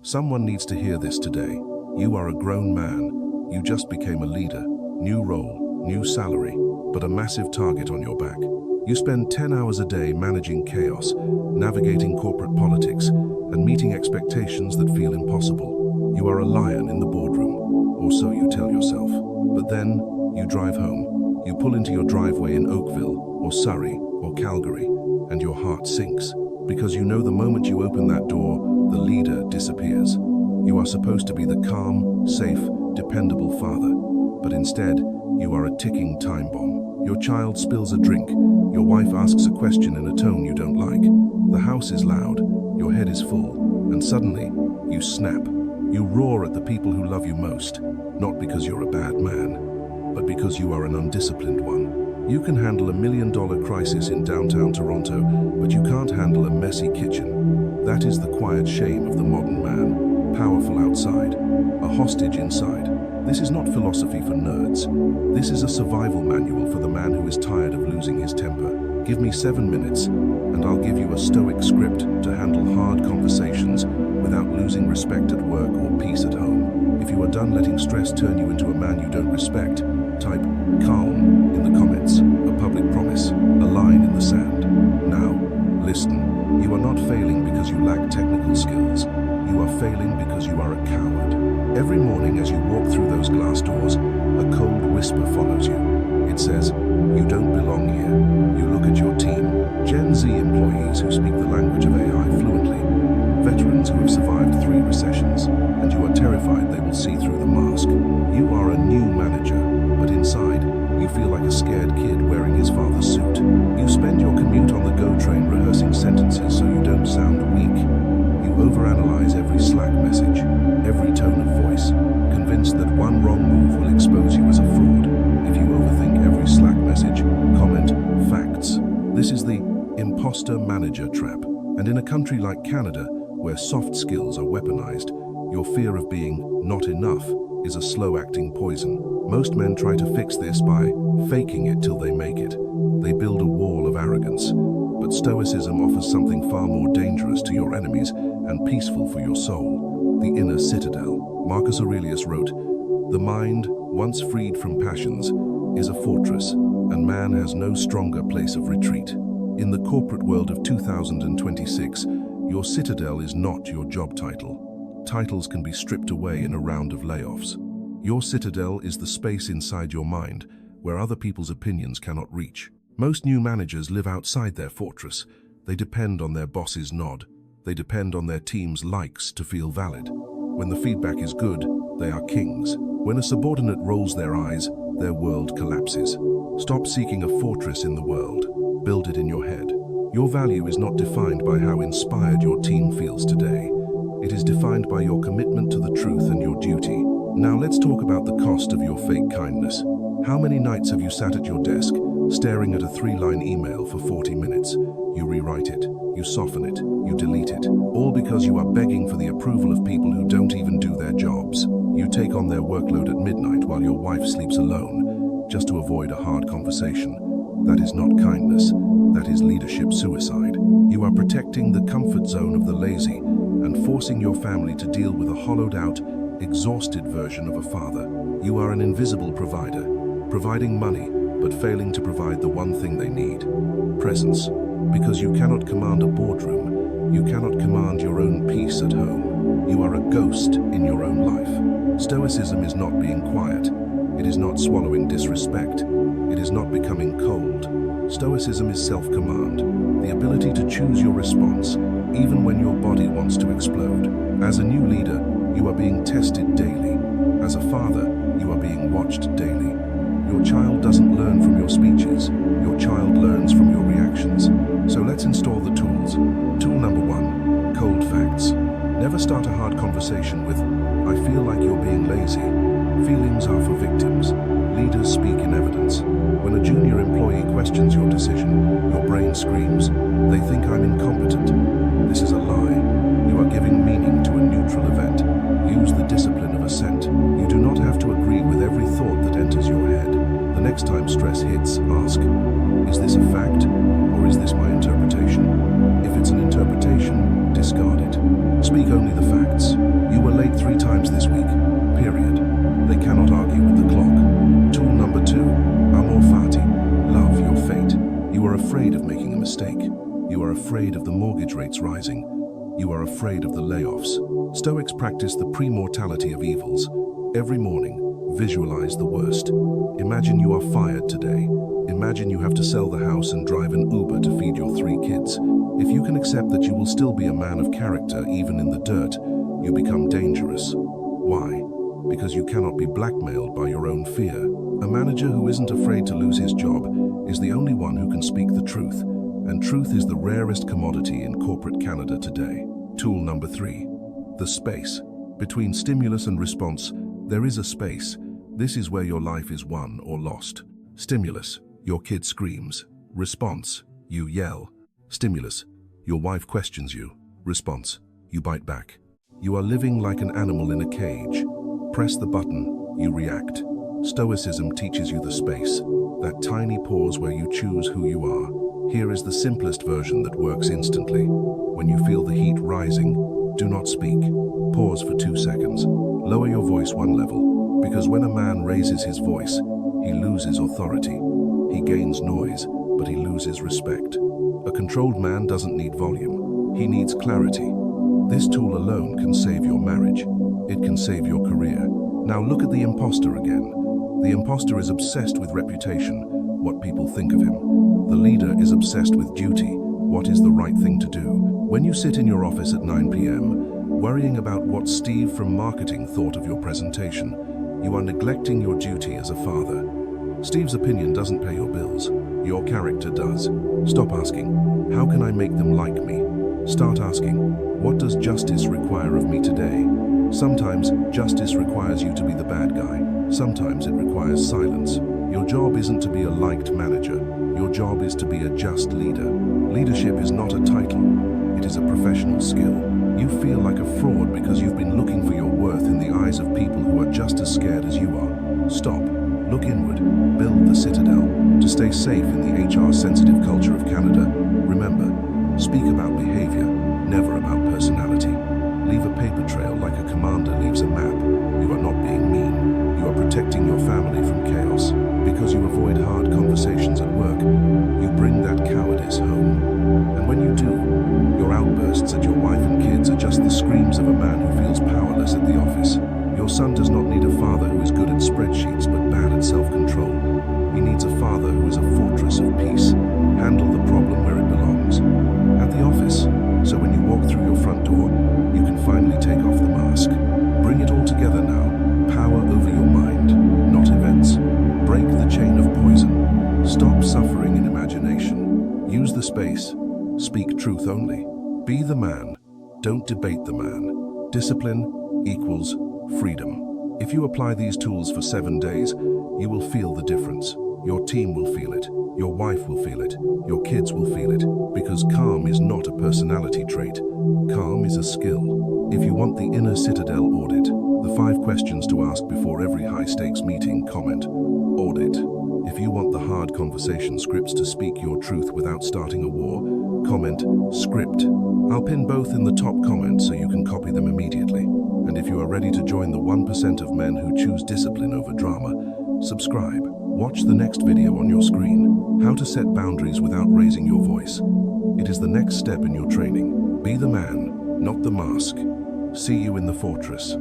Someone needs to hear this today. You are a grown man. You just became a leader. New role, new salary, but a massive target on your back. You spend 10 hours a day managing chaos, navigating corporate politics, and meeting expectations that feel impossible. You are a lion in the boardroom, or so you tell yourself. But then, you drive home. You pull into your driveway in Oakville, or Surrey, or Calgary, and your heart sinks, because you know the moment you open that door, the leader disappears. You are supposed to be the calm, safe, dependable father, but instead, you are a ticking time bomb. Your child spills a drink, your wife asks a question in a tone you don't like, the house is loud, your head is full, and suddenly, you snap. You roar at the people who love you most, not because you're a bad man, but because you are an undisciplined one. You can handle $1 million crisis in downtown Toronto, but you can't handle a messy kitchen. That is the quiet shame of the modern man, powerful outside, a hostage inside. This is not philosophy for nerds. This is a survival manual for the man who is tired of losing his temper. Give me 7 minutes, and I'll give you a Stoic script to handle hard conversations without losing respect at work or peace at home. If you are done letting stress turn you into a man you don't respect, type calm in the comments, a public promise, a line in the sand. Now, listen. You are not failing because you lack technical skills. You are failing because you are a coward. Every morning as you walk through those glass doors, a cold whisper follows you. It says, you don't belong here. You look at your team, Gen Z employees who speak the language of AI fluently, veterans who have survived 3 recessions, and you are terrified they will see through the mask. You are a new manager, but inside, you feel like a scared kid wearing his father's suit. You spend your commute on the GO train rehearsing sentences so you don't sound weak. You overanalyze every Slack message, every tone of voice, convinced that one wrong move will expose you as a fraud. If you overthink every Slack message, comment facts. This is the imposter manager trap. And in a country like Canada, where soft skills are weaponized, your fear of being not enough is a slow-acting poison. Most men try to fix this by faking it till they make it. They build a wall of arrogance. But Stoicism offers something far more dangerous to your enemies and peaceful for your soul. The Inner Citadel. Marcus Aurelius wrote, "The mind, once freed from passions, is a fortress, and man has no stronger place of retreat." In the corporate world of 2026, your citadel is not your job title. Titles can be stripped away in a round of layoffs. Your citadel is the space inside your mind where other people's opinions cannot reach. Most new managers live outside their fortress. They depend on their boss's nod. They depend on their team's likes to feel valid. When the feedback is good, they are kings. When a subordinate rolls their eyes, their world collapses. Stop seeking a fortress in the world. Build it in your head. Your value is not defined by how inspired your team feels today. It is defined by your commitment to the truth and your duty. Now let's talk about the cost of your fake kindness. How many nights have you sat at your desk, staring at a 3-line email for 40 minutes? You rewrite it, you soften it, you delete it, all because you are begging for the approval of people who don't even do their jobs. You take on their workload at midnight while your wife sleeps alone, just to avoid a hard conversation. That is not kindness, that is leadership suicide. You are protecting the comfort zone of the lazy and forcing your family to deal with a hollowed-out, exhausted version of a father. You are an invisible provider, providing money, but failing to provide the one thing they need: presence. Because you cannot command a boardroom, you cannot command your own peace at home. You are a ghost in your own life. Stoicism is not being quiet. It is not swallowing disrespect. It is not becoming cold. Stoicism is self-command, the ability to choose your response, even when your body wants to explode. As a new leader, you are being tested daily. As a father, you are being watched daily. Your child doesn't learn from your speeches. Your child learns from your reactions. So let's install the tools. Tool number 1, cold facts. Never start a hard conversation with, "I feel like you're being lazy." Feelings are for victims. Leaders speak in evidence. When a junior employee questions your decision, your brain screams, "They think I'm incompetent." This is a lie. You are giving meaning to a neutral event. Use the discipline of assent. You do not have to agree with every thought that enters your head. The next time stress hits, ask, "Is this a fact, or is this my interpretation?" If it's an interpretation, discard it. Speak only the facts. rising. You are afraid of the layoffs. Stoics practice the pre-mortality of evils. Every morning, visualize the worst. Imagine you are fired today. Imagine you have to sell the house and drive an Uber to feed your 3 kids. If you can accept that you will still be a man of character even in the dirt, you become dangerous. Why? Because you cannot be blackmailed by your own fear. A manager who isn't afraid to lose his job is the only one who can speak the truth, and truth is the rarest commodity in corporate Canada today. Tool number 3. The space. Between stimulus and response, there is a space. This is where your life is won or lost. Stimulus, your kid screams. Response, you yell. Stimulus, your wife questions you. Response, you bite back. You are living like an animal in a cage. Press the button, you react. Stoicism teaches you the space, that tiny pause where you choose who you are. Here is the simplest version that works instantly. When you feel the heat rising, do not speak. Pause for 2 seconds. Lower your voice 1 level, because when a man raises his voice, he loses authority. He gains noise, but he loses respect. A controlled man doesn't need volume. He needs clarity. This tool alone can save your marriage. It can save your career. Now look at the imposter again. The imposter is obsessed with reputation, what people think of him. The leader is obsessed with duty, what is the right thing to do. When you sit in your office at 9 p.m., worrying about what Steve from marketing thought of your presentation, you are neglecting your duty as a father. Steve's opinion doesn't pay your bills. Your character does. Stop asking, how can I make them like me? Start asking, what does justice require of me today? Sometimes justice requires you to be the bad guy. Sometimes it requires silence. Your job isn't to be a liked manager. Your job is to be a just leader. Leadership is not a title. It is a professional skill. You feel like a fraud because you've been looking for your worth in the eyes of people who are just as scared as you are. Stop. Look inward. Build the citadel. To stay safe in the HR-sensitive culture of Canada, remember, speak about behavior, never about personality. Leave a paper trail like a commander leaves a map. You are not being mean. You are protecting your family from chaos. Because you avoid hard conversations at work, you bring that cowardice home. And when you do, your outbursts at your wife and kids are just the screams of a man who feels powerless at the office. Your son does not need a father who is good at spreadsheets but bad at self-control. He needs a father who is a fortress of peace. Handle the problem where it belongs. At the office, so when you walk through your front door, you can finally take off the mask. Bring it all together now. Power over your mind, not events. Break the chain of poison. Stop suffering in imagination. Use the space. Speak truth only. Be the man. Don't debate the man. Discipline equals freedom. If you apply these tools for 7 days, you will feel the difference. Your team will feel it. Your wife will feel it. Your kids will feel it. Because calm is not a personality trait. Calm is a skill. If you want the Inner Citadel audit, the 5 questions to ask before every high-stakes meeting, comment audit. If you want the hard conversation scripts to speak your truth without starting a war, comment script. I'll pin both in the top comments so you can copy them immediately. And if you are ready to join the 1% of men who choose discipline over drama, subscribe. Watch the next video on your screen, how to set boundaries without raising your voice. It is the next step in your training. Be the man, not the mask. See you in the fortress.